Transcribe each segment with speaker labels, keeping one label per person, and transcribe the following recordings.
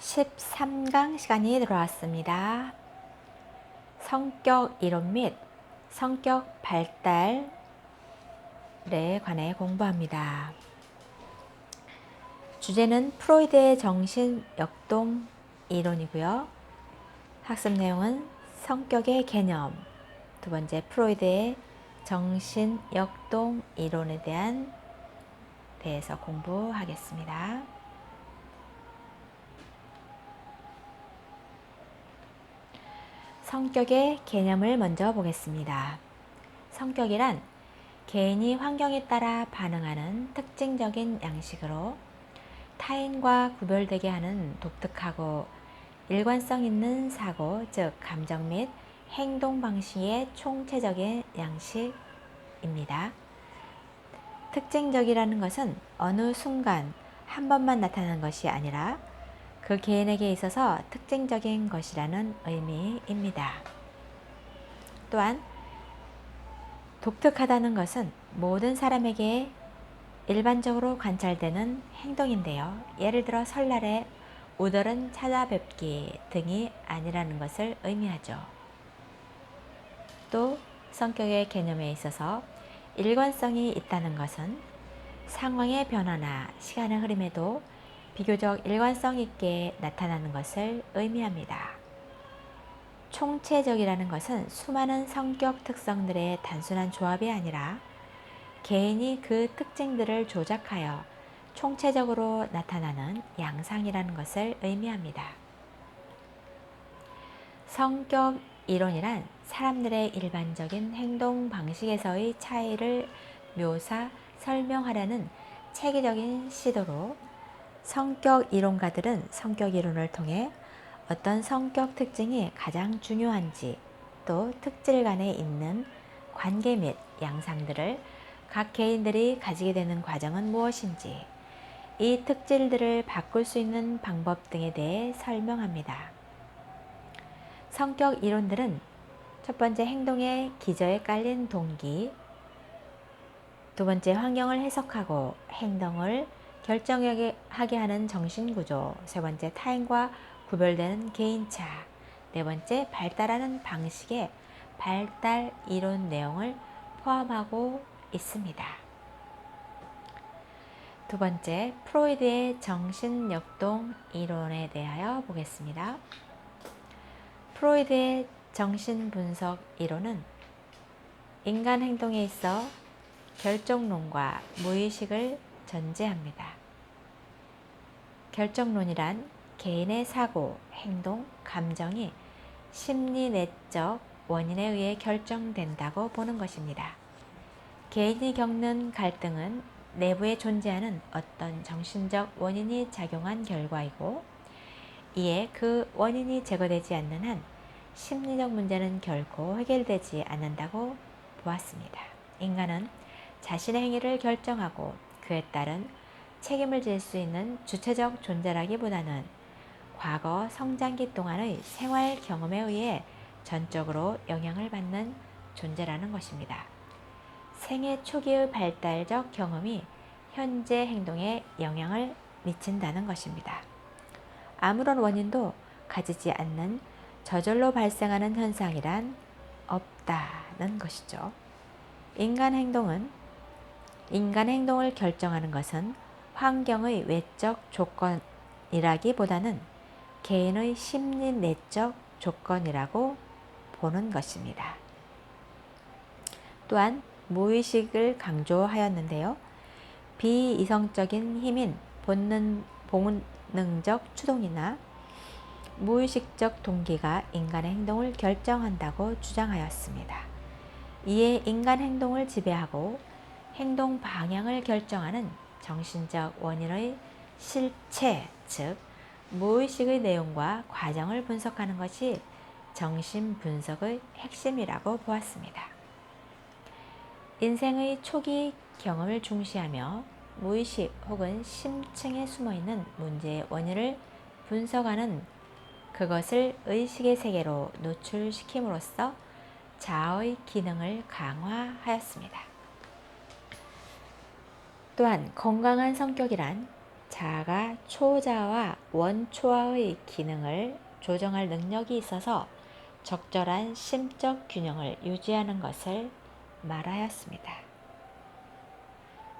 Speaker 1: 13강 시간이 들어왔습니다. 성격 이론 및 성격 발달에 관해 공부합니다. 주제는 프로이드의 정신 역동 이론이고요. 학습 내용은 성격의 개념, 두 번째 프로이드의 정신 역동 이론에 대해서 공부하겠습니다. 성격의 개념을 먼저 보겠습니다. 성격이란 개인이 환경에 따라 반응하는 특징적인 양식으로 타인과 구별되게 하는 독특하고 일관성 있는 사고, 즉 감정 및 행동 방식의 총체적인 양식입니다. 특징적이라는 것은 어느 순간 한 번만 나타나는 것이 아니라 그 개인에게 있어서 특징적인 것이라는 의미입니다. 또한 독특하다는 것은 모든 사람에게 일반적으로 관찰되는 행동인데요. 예를 들어 설날에 우덜은 찾아뵙기 등이 아니라는 것을 의미하죠. 또 성격의 개념에 있어서 일관성이 있다는 것은 상황의 변화나 시간의 흐름에도 비교적 일관성 있게 나타나는 것을 의미합니다. 총체적이라는 것은 수많은 성격 특성들의 단순한 조합이 아니라 개인이 그 특징들을 조작하여 총체적으로 나타나는 양상이라는 것을 의미합니다. 성격 이론이란 사람들의 일반적인 행동 방식에서의 차이를 설명하려는 체계적인 시도로 성격 이론가들은 성격 이론을 통해 어떤 성격 특징이 가장 중요한지, 또 특질 간에 있는 관계 및 양상들을 각 개인들이 가지게 되는 과정은 무엇인지, 이 특질들을 바꿀 수 있는 방법 등에 대해 설명합니다. 성격 이론들은 첫 번째 행동의 기저에 깔린 동기, 두 번째 환경을 해석하고 행동을 결정하게 하는 정신구조, 세 번째 타인과 구별되는 개인차, 네 번째 발달하는 방식의 발달 이론 내용을 포함하고 있습니다. 두 번째, 프로이드의 정신역동 이론에 대하여 보겠습니다. 프로이드의 정신분석 이론은 인간 행동에 있어 결정론과 무의식을 전제합니다. 결정론이란 개인의 사고, 행동, 감정이 심리 내적 원인에 의해 결정된다고 보는 것입니다. 개인이 겪는 갈등은 내부에 존재하는 어떤 정신적 원인이 작용한 결과이고, 이에 그 원인이 제거되지 않는 한 심리적 문제는 결코 해결되지 않는다고 보았습니다. 인간은 자신의 행위를 결정하고 그에 따른 책임을 질 수 있는 주체적 존재라기보다는 과거 성장기 동안의 생활 경험에 의해 전적으로 영향을 받는 존재라는 것입니다. 생애 초기의 발달적 경험이 현재 행동에 영향을 미친다는 것입니다. 아무런 원인도 가지지 않는 저절로 발생하는 현상이란 없다는 것이죠. 인간 행동을 결정하는 것은 환경의 외적 조건이라기보다는 개인의 심리 내적 조건이라고 보는 것입니다. 또한 무의식을 강조하였는데요. 비이성적인 힘인 본능적 추동이나 무의식적 동기가 인간의 행동을 결정한다고 주장하였습니다. 이에 인간 행동을 지배하고 행동 방향을 결정하는 정신적 원인의 실체, 즉 무의식의 내용과 과정을 분석하는 것이 정신분석의 핵심이라고 보았습니다. 인생의 초기 경험을 중시하며 무의식 혹은 심층에 숨어있는 문제의 원인을 분석하는 그것을 의식의 세계로 노출시킴으로써 자아의 기능을 강화하였습니다. 또한 건강한 성격이란 자아가 초자와 원초아의 기능을 조정할 능력이 있어서 적절한 심적 균형을 유지하는 것을 말하였습니다.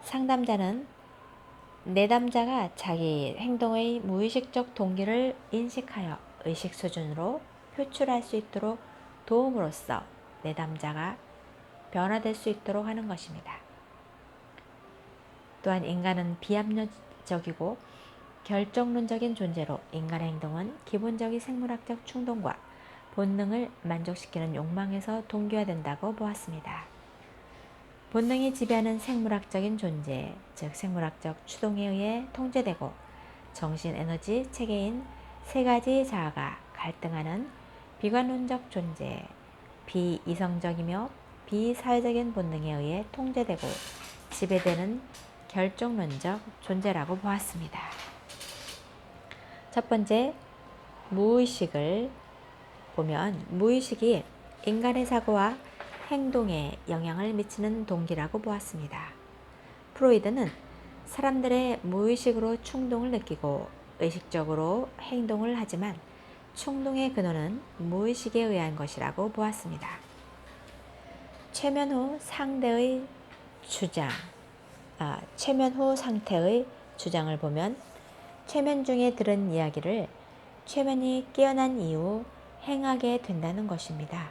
Speaker 1: 상담자는 내담자가 자기 행동의 무의식적 동기를 인식하여 의식 수준으로 표출할 수 있도록 도움으로써 내담자가 변화될 수 있도록 하는 것입니다. 또한 인간은 비합리적이고 결정론적인 존재로 인간의 행동은 기본적인 생물학적 충동과 본능을 만족시키는 욕망에서 동기화된다고 보았습니다. 본능이 지배하는 생물학적인 존재, 즉 생물학적 추동에 의해 통제되고 정신에너지 체계인 세 가지 자아가 갈등하는 비관론적 존재, 비이성적이며 비사회적인 본능에 의해 통제되고 지배되는 결정론적 존재라고 보았습니다. 첫 번째, 무의식을 보면 무의식이 인간의 사고와 행동에 영향을 미치는 동기라고 보았습니다. 프로이드는 사람들의 무의식으로 충동을 느끼고 의식적으로 행동을 하지만 충동의 근원은 무의식에 의한 것이라고 보았습니다. 최면 후 상태의 주장을 보면 최면 중에 들은 이야기를 최면이 깨어난 이후 행하게 된다는 것입니다.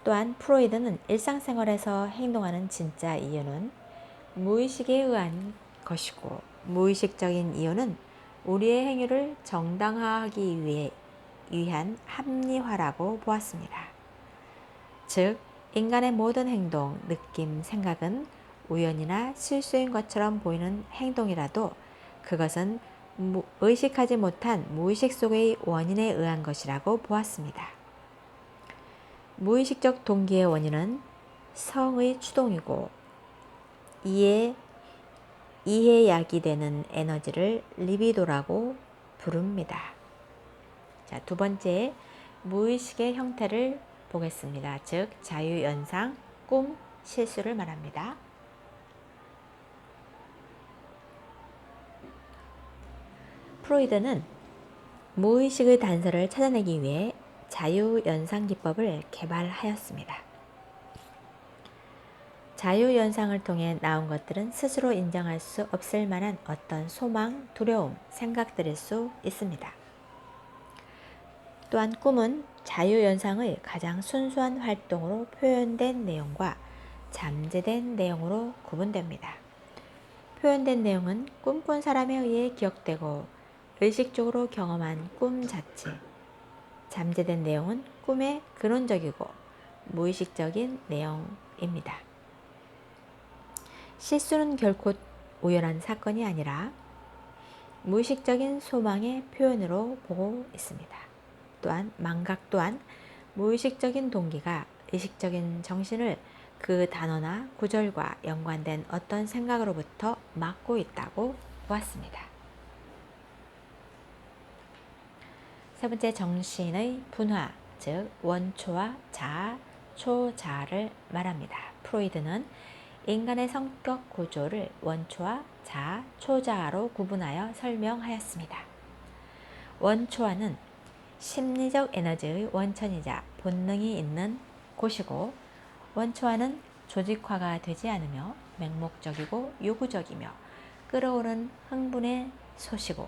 Speaker 1: 또한 프로이드는 일상생활에서 행동하는 진짜 이유는 무의식에 의한 것이고 무의식적인 이유는 우리의 행위를 정당화하기 위한 합리화라고 보았습니다. 즉, 인간의 모든 행동, 느낌, 생각은 우연이나 실수인 것처럼 보이는 행동이라도 그것은 의식하지 못한 무의식 속의 원인에 의한 것이라고 보았습니다. 무의식적 동기의 원인은 성의 추동이고 이해 야기되는 에너지를 리비도라고 부릅니다. 자, 두 번째, 무의식의 형태를 보겠습니다. 즉, 자유연상, 꿈, 실수를 말합니다. 프로이드는 무의식의 단서를 찾아내기 위해 자유연상 기법을 개발하였습니다. 자유연상을 통해 나온 것들은 스스로 인정할 수 없을 만한 어떤 소망, 두려움, 생각들일 수 있습니다. 또한 꿈은 자유연상의 가장 순수한 활동으로 표현된 내용과 잠재된 내용으로 구분됩니다. 표현된 내용은 꿈꾼 사람에 의해 기억되고 의식적으로 경험한 꿈 자체, 잠재된 내용은 꿈의 근원적이고 무의식적인 내용입니다. 실수는 결코 우연한 사건이 아니라 무의식적인 소망의 표현으로 보고 있습니다. 또한 망각 또한 무의식적인 동기가 의식적인 정신을 그 단어나 구절과 연관된 어떤 생각으로부터 막고 있다고 보았습니다. 세 번째, 정신의 분화, 즉 원초와 자아, 초자아를 말합니다. 프로이드는 인간의 성격 구조를 원초와 자아, 초자아로 구분하여 설명하였습니다. 원초와는 심리적 에너지의 원천이자 본능이 있는 곳이고 원초와는 조직화가 되지 않으며 맹목적이고 요구적이며 끌어오른 흥분의 소시고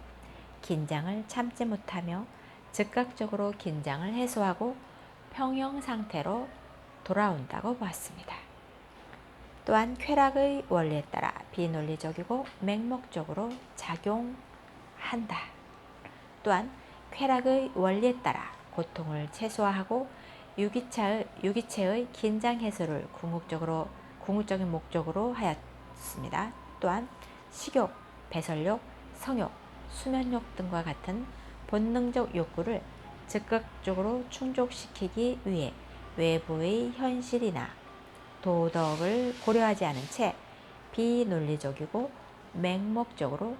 Speaker 1: 긴장을 참지 못하며 즉각적으로 긴장을 해소하고 평형 상태로 돌아온다고 보았습니다. 또한 쾌락의 원리에 따라 비논리적이고 맹목적으로 작용한다. 또한 쾌락의 원리에 따라 고통을 최소화하고 유기체의 긴장 해소를 궁극적인 목적으로 하였습니다. 또한 식욕, 배설욕, 성욕, 수면욕 등과 같은 본능적 욕구를 즉각적으로 충족시키기 위해 외부의 현실이나 도덕을 고려하지 않은 채 비논리적이고 맹목적으로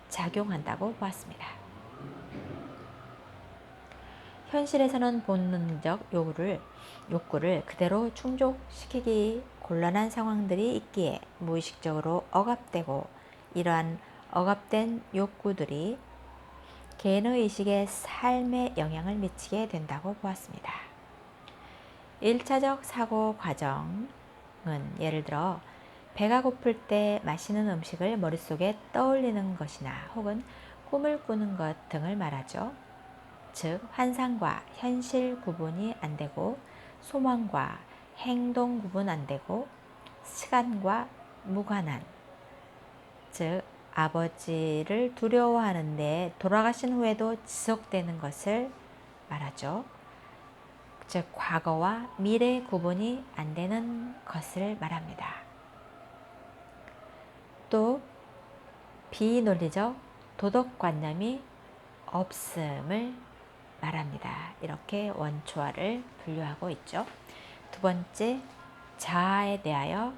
Speaker 1: 작용한다고 보았습니다. 현실에서는 본능적 욕구를 그대로 충족시키기 곤란한 상황들이 있기에 무의식적으로 억압되고 이러한 억압된 욕구들이 개인의 의식의 삶에 영향을 미치게 된다고 보았습니다. 1차적 사고 과정은 예를 들어 배가 고플 때 맛있는 음식을 머릿속에 떠올리는 것이나 혹은 꿈을 꾸는 것 등을 말하죠. 즉 환상과 현실 구분이 안 되고 소망과 행동 구분 안 되고 시간과 무관한, 즉 아버지를 두려워하는데 돌아가신 후에도 지속되는 것을 말하죠. 즉 과거와 미래 구분이 안 되는 것을 말합니다. 또 비논리적 도덕관념이 없음을 말합니다. 이렇게 원초화를 분류하고 있죠. 두 번째, 자아에 대하여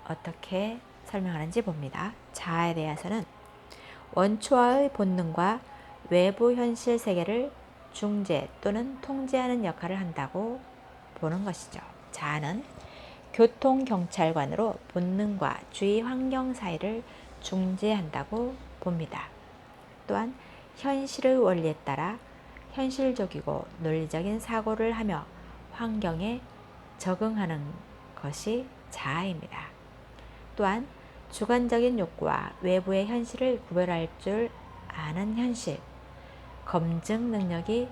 Speaker 1: 어떻게 설명하는지 봅니다. 자아에 대해서는 원초화의 본능과 외부 현실 세계를 중재 또는 통제하는 역할을 한다고 보는 것이죠. 자아는 교통경찰관으로 본능과 주위 환경 사이를 중재한다고 봅니다. 또한 현실의 원리에 따라 현실적이고 논리적인 사고를 하며 환경에 적응하는 것이 자아입니다. 또한 주관적인 욕구와 외부의 현실을 구별할 줄 아는 현실, 검증 능력이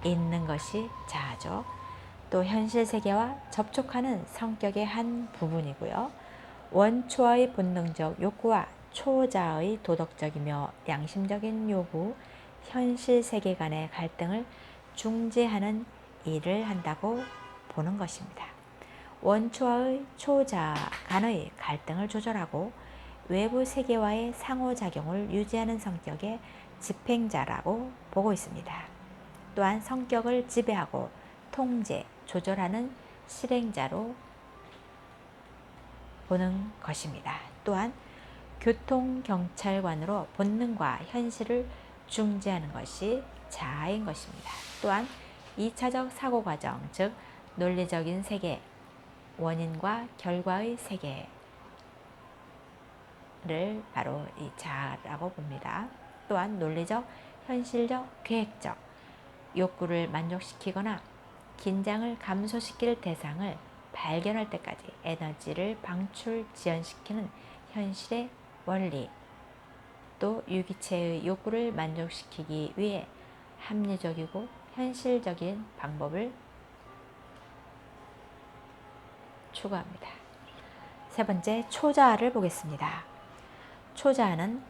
Speaker 1: 있는 것이 자아죠. 또 현실 세계와 접촉하는 성격의 한 부분이고요. 원초의 본능적 욕구와 초자의 도덕적이며 양심적인 요구, 현실 세계 간의 갈등을 중재하는 일을 한다고 보는 것입니다. 원초와의 초자 간의 갈등을 조절하고 외부 세계와의 상호작용을 유지하는 성격의 집행자라고 보고 있습니다. 또한 성격을 지배하고 통제, 조절하는 실행자로 보는 것입니다. 또한 교통경찰관으로 본능과 현실을 중재하는 것이 자아인 것입니다. 또한 2차적 사고과정, 즉 논리적인 세계, 원인과 결과의 세계를 바로 이 자아라고 봅니다. 또한 논리적, 현실적, 계획적 욕구를 만족시키거나 긴장을 감소시킬 대상을 발견할 때까지 에너지를 방출, 지연시키는 현실의 원리, 또 유기체의 욕구를 만족시키기 위해 합리적이고 현실적인 방법을 추구합니다. 세 번째, 초자아를 보겠습니다. 초자아는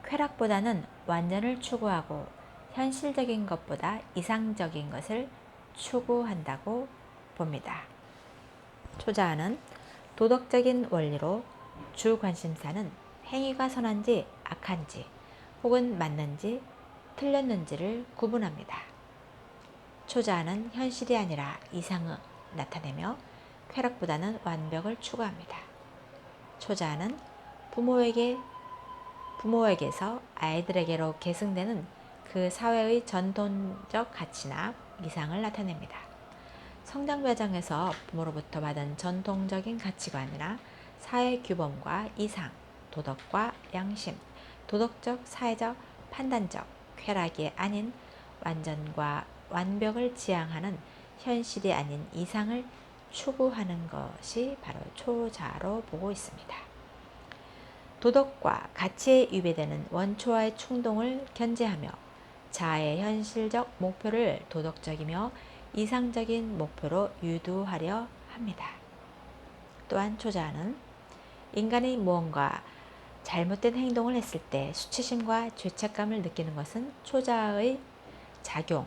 Speaker 1: 쾌락보다는 완전을 추구하고 현실적인 것보다 이상적인 것을 추구한다고 봅니다. 초자아는 도덕적인 원리로 주 관심사는 행위가 선한지 악한지 혹은 맞는지 틀렸는지를 구분합니다. 초자아는 현실이 아니라 이상을 나타내며 쾌락보다는 완벽을 추구합니다. 초자아는 부모에게서 아이들에게로 계승되는 그 사회의 전통적 가치나 이상을 나타냅니다. 성장 과정에서 부모로부터 받은 전통적인 가치관이나 사회 규범과 이상, 도덕과 양심, 도덕적, 사회적, 판단적, 쾌락이 아닌 완전과 완벽을 지향하는 현실이 아닌 이상을 추구하는 것이 바로 초자아로 보고 있습니다. 도덕과 가치에 위배되는 원초와의 충동을 견제하며 자아의 현실적 목표를 도덕적이며 이상적인 목표로 유도하려 합니다. 또한 초자아는 인간이 무언가 잘못된 행동을 했을 때 수치심과 죄책감을 느끼는 것은 초자아의 작용이며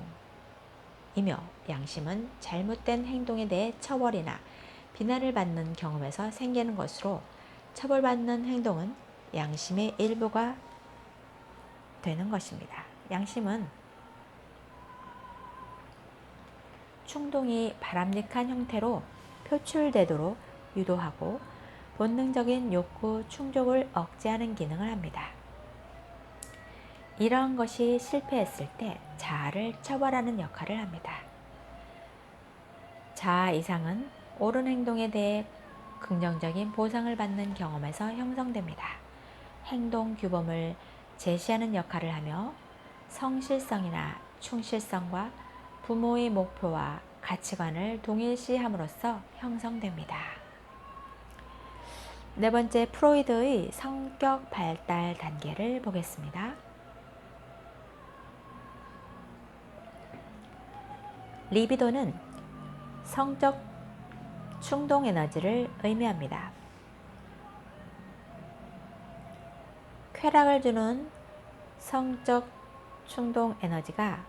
Speaker 1: 양심은 잘못된 행동에 대해 처벌이나 비난을 받는 경험에서 생기는 것으로 처벌받는 행동은 양심의 일부가 되는 것입니다. 양심은 충동이 바람직한 형태로 표출되도록 유도하고 본능적인 욕구 충족을 억제하는 기능을 합니다. 이러한 것이 실패했을 때 자아를 처벌하는 역할을 합니다. 자아 이상은 옳은 행동에 대해 긍정적인 보상을 받는 경험에서 형성됩니다. 행동 규범을 제시하는 역할을 하며 성실성이나 충실성과 부모의 목표와 가치관을 동일시함으로써 형성됩니다. 네 번째, 프로이드의 성격 발달 단계를 보겠습니다. 리비도는 성적 충동 에너지를 의미합니다. 쾌락을 주는 성적 충동 에너지가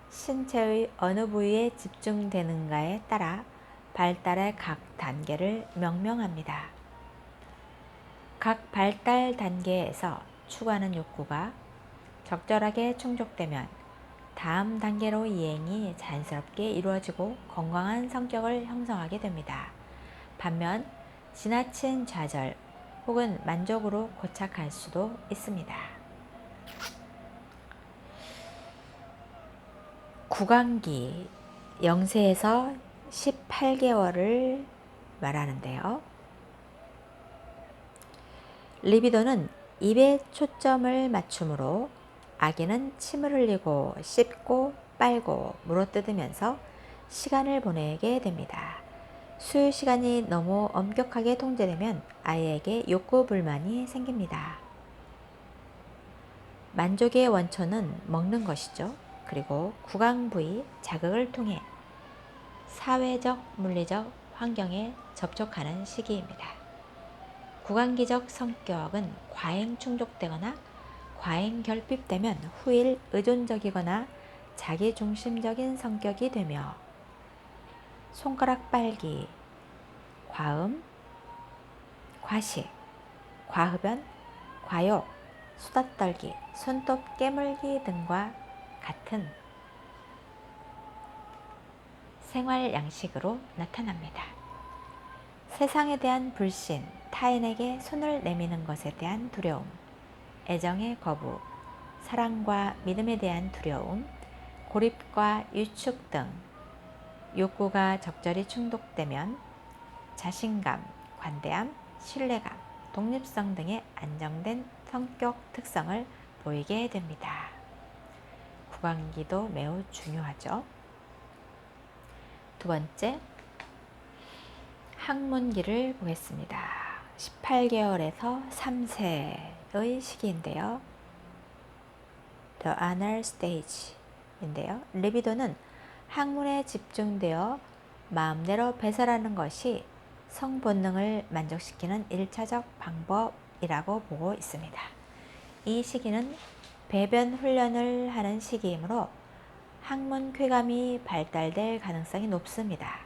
Speaker 1: 신체의 어느 부위에 집중되는가에 따라 발달의 각 단계를 명명합니다. 각 발달 단계에서 추구하는 욕구가 적절하게 충족되면 다음 단계로 이행이 자연스럽게 이루어지고 건강한 성격을 형성하게 됩니다. 반면 지나친 좌절 혹은 만족으로 고착할 수도 있습니다. 구강기 0세에서 18개월을 말하는데요. 리비도는 입에 초점을 맞추므로 아기는 침을 흘리고 씹고 빨고 물어뜯으면서 시간을 보내게 됩니다. 수유 시간이 너무 엄격하게 통제되면 아이에게 욕구 불만이 생깁니다. 만족의 원천은 먹는 것이죠. 그리고 구강 부위 자극을 통해 사회적, 물리적 환경에 접촉하는 시기입니다. 구강기적 성격은 과잉 충족되거나 과잉 결핍되면 후일 의존적이거나 자기중심적인 성격이 되며 손가락 빨기, 과음, 과식, 과흡연, 과욕, 수다 떨기, 손톱 깨물기 등과 같은 생활 양식으로 나타납니다. 세상에 대한 불신, 타인에게 손을 내미는 것에 대한 두려움, 애정의 거부, 사랑과 믿음에 대한 두려움, 고립과 유축 등 욕구가 적절히 충족되면 자신감, 관대함, 신뢰감, 독립성 등의 안정된 성격 특성을 보이게 됩니다. 구강기도 매우 중요하죠. 두 번째, 학문기를 보겠습니다. 18개월에서 3세의 시기인데요. The Anal Stage인데요. 리비도는 학문에 집중되어 마음대로 배설하는 것이 성본능을 만족시키는 1차적 방법이라고 보고 있습니다. 이 시기는 배변 훈련을 하는 시기이므로 학문 쾌감이 발달될 가능성이 높습니다.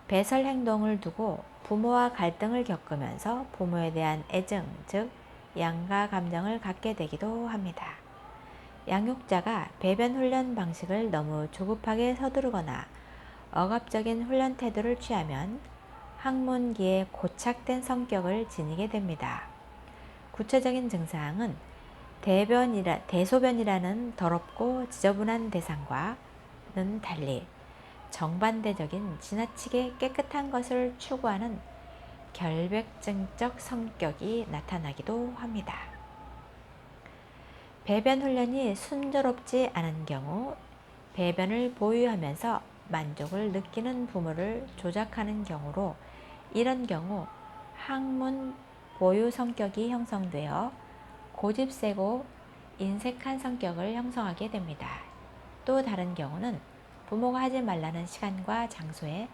Speaker 1: 배설 행동을 두고 부모와 갈등을 겪으면서 부모에 대한 애증, 즉 양가 감정을 갖게 되기도 합니다. 양육자가 배변 훈련 방식을 너무 조급하게 서두르거나 억압적인 훈련 태도를 취하면 학문기에 고착된 성격을 지니게 됩니다. 구체적인 증상은 대소변이라는 더럽고 지저분한 대상과는 달리 정반대적인 지나치게 깨끗한 것을 추구하는 결백증적 성격이 나타나기도 합니다. 배변 훈련이 순조롭지 않은 경우 배변을 보유하면서 만족을 느끼는 부모를 조작하는 경우로 이런 경우 학문 보유 성격이 형성되어 고집세고 인색한 성격을 형성하게 됩니다. 또 다른 경우는 부모가 하지 말라는 시간과 장소에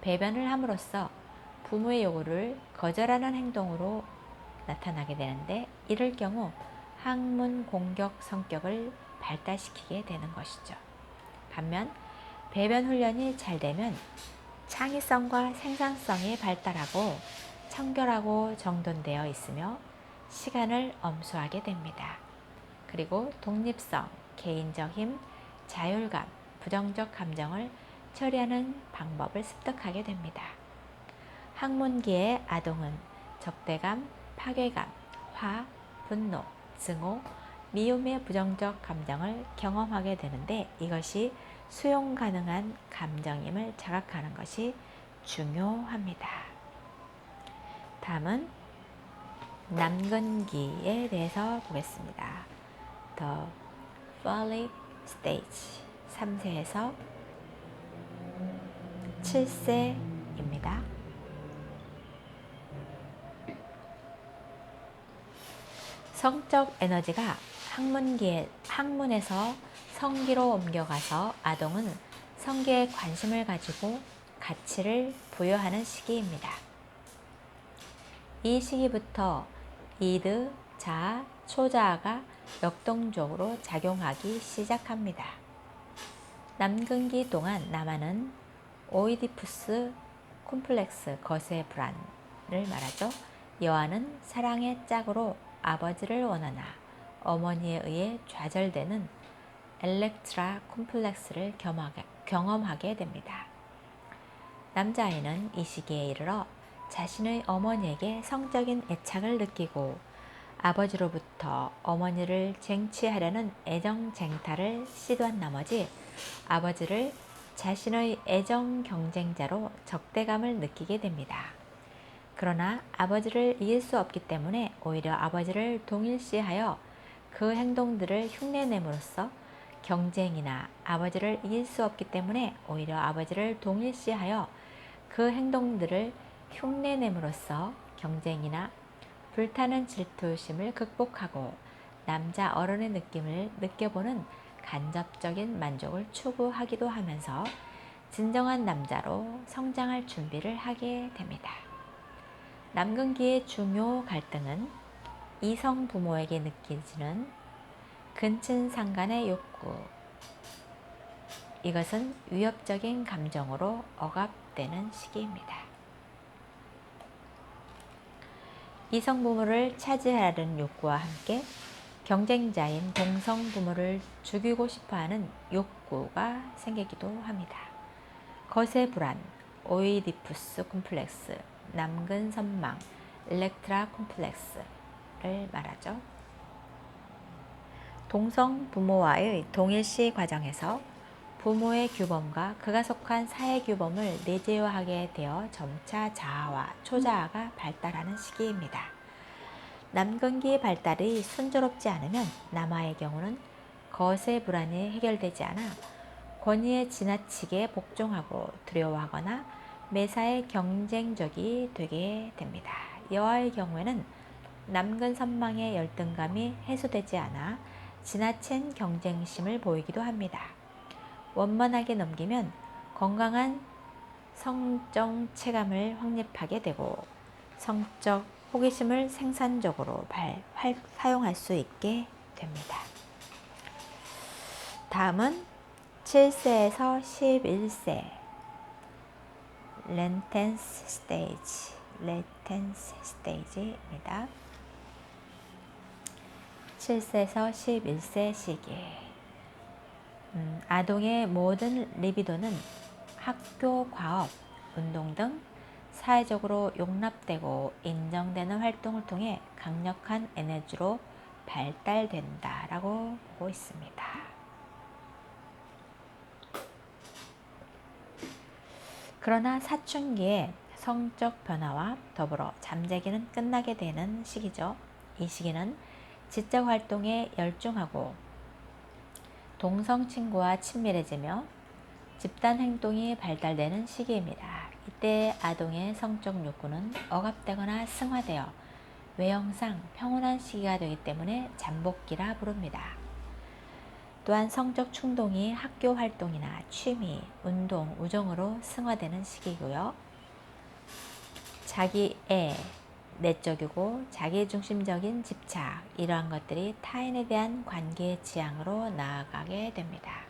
Speaker 1: 배변을 함으로써 부모의 요구를 거절하는 행동으로 나타나게 되는데 이럴 경우 학문 공격 성격을 발달시키게 되는 것이죠. 반면 배변 훈련이 잘 되면 창의성과 생산성이 발달하고 청결하고 정돈되어 있으며 시간을 엄수하게 됩니다. 그리고 독립성, 개인적 힘, 자율감, 부정적 감정을 처리하는 방법을 습득하게 됩니다. 학문기의 아동은 적대감, 파괴감, 화, 분노, 증오, 미움의 부정적 감정을 경험하게 되는데 이것이 수용 가능한 감정임을 자각하는 것이 중요합니다. 다음은 남근기에 대해서 보겠습니다. The Follic Stage 3세에서 7세입니다. 성적 에너지가 학문에서 성기로 옮겨가서 아동은 성기에 관심을 가지고 가치를 부여하는 시기입니다. 이 시기부터 이드, 자아, 초자아가 역동적으로 작용하기 시작합니다. 남근기 동안 남아는 오이디푸스 콤플렉스 거세 불안을 말하죠. 여아는 사랑의 짝으로 아버지를 원하나 어머니에 의해 좌절되는 엘렉트라 콤플렉스를 경험하게 됩니다. 남자아이는 이 시기에 이르러 자신의 어머니에게 성적인 애착을 느끼고 아버지로부터 어머니를 쟁취하려는 애정 쟁탈을 시도한 나머지 아버지를 자신의 애정 경쟁자로 적대감을 느끼게 됩니다. 그러나 아버지를 이길 수 없기 때문에 오히려 아버지를 동일시하여 그 행동들을 흉내냄으로써 경쟁이나 아버지를 이길 수 없기 때문에 오히려 아버지를 동일시하여 그 행동들을 흉내냄으로써 경쟁이나 불타는 질투심을 극복하고 남자 어른의 느낌을 느껴보는 간접적인 만족을 추구하기도 하면서 진정한 남자로 성장할 준비를 하게 됩니다. 남근기의 중요 갈등은 이성 부모에게 느껴지는 근친상간의 욕구, 이것은 위협적인 감정으로 억압되는 시기입니다. 이성 부모를 차지하려는 욕구와 함께 경쟁자인 동성 부모를 죽이고 싶어하는 욕구가 생기기도 합니다. 거세 불안, 오이디푸스 콤플렉스, 남근 선망, 엘렉트라 콤플렉스를 말하죠. 동성 부모와의 동일시 과정에서 부모의 규범과 그가 속한 사회 규범을 내재화하게 되어 점차 자아와 초자아가 발달하는 시기입니다. 남근기 발달이 순조롭지 않으면 남아의 경우는 거세 불안이 해결되지 않아 권위에 지나치게 복종하고 두려워하거나 매사에 경쟁적이 되게 됩니다. 여아의 경우에는 남근 선망의 열등감이 해소되지 않아 지나친 경쟁심을 보이기도 합니다. 원만하게 넘기면 건강한 성적 체감을 확립하게 되고 성적 호기심을 생산적으로 사용할 수 있게 됩니다. 다음은 7세에서 11세 레텐스 스테이지입니다. 7세에서 11세 시기. 아동의 모든 리비도는 학교, 과업, 운동 등 사회적으로 용납되고 인정되는 활동을 통해 강력한 에너지로 발달된다라고 보고 있습니다. 그러나 사춘기에 성적 변화와 더불어 잠재기는 끝나게 되는 시기죠. 이 시기는 지적 활동에 열중하고 동성 친구와 친밀해지며 집단 행동이 발달되는 시기입니다. 이때 아동의 성적 욕구는 억압되거나 승화되어 외형상 평온한 시기가 되기 때문에 잠복기라 부릅니다. 또한 성적 충동이 학교 활동이나 취미, 운동, 우정으로 승화되는 시기고요. 자기애, 내적이고 자기중심적인 집착, 이러한 것들이 타인에 대한 관계의 지향으로 나아가게 됩니다.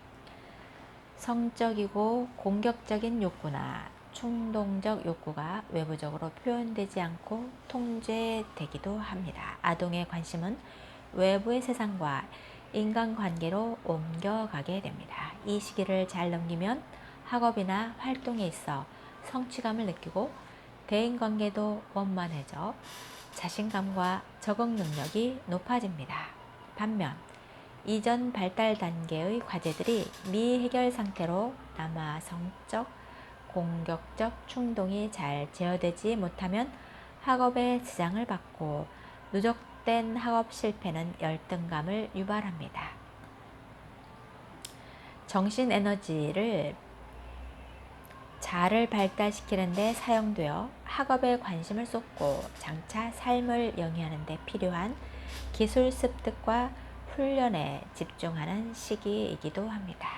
Speaker 1: 성적이고 공격적인 욕구나 충동적 욕구가 외부적으로 표현되지 않고 통제되기도 합니다. 아동의 관심은 외부의 세상과 인간관계로 옮겨가게 됩니다. 이 시기를 잘 넘기면 학업이나 활동에 있어 성취감을 느끼고 대인관계도 원만해져 자신감과 적응 능력이 높아집니다. 반면 이전 발달 단계의 과제들이 미해결 상태로 남아 성적, 공격적 충동이 잘 제어되지 못하면 학업에 지장을 받고 누적된 학업 실패는 열등감을 유발합니다. 정신 에너지를 자아를 발달시키는 데 사용되어 학업에 관심을 쏟고 장차 삶을 영위하는 데 필요한 기술 습득과 훈련에 집중하는 시기이기도 합니다.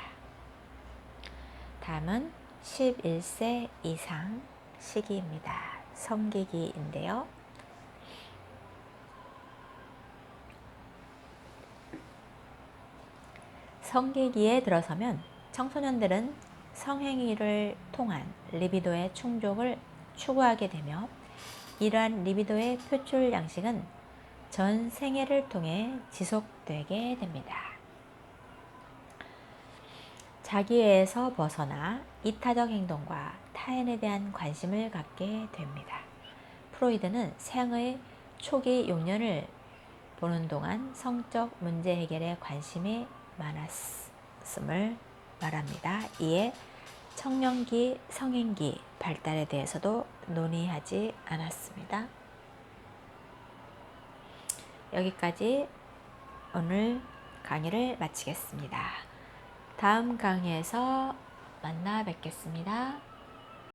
Speaker 1: 다음은 11세 이상 시기입니다. 성기기인데요. 성기기에 들어서면 청소년들은 성행위를 통한 리비도의 충족을 추구하게 되며 이러한 리비도의 표출 양식은 전 생애를 통해 지속되게 됩니다. 자기애에서 벗어나 이타적 행동과 타인에 대한 관심을 갖게 됩니다. 프로이드는 생의 초기 용년을 보는 동안 성적 문제 해결에 관심이 많았음을 말합니다. 이에 청년기, 성인기 발달에 대해서도 논의하지 않았습니다. 여기까지 오늘 강의를 마치겠습니다. 다음 강의에서 만나 뵙겠습니다.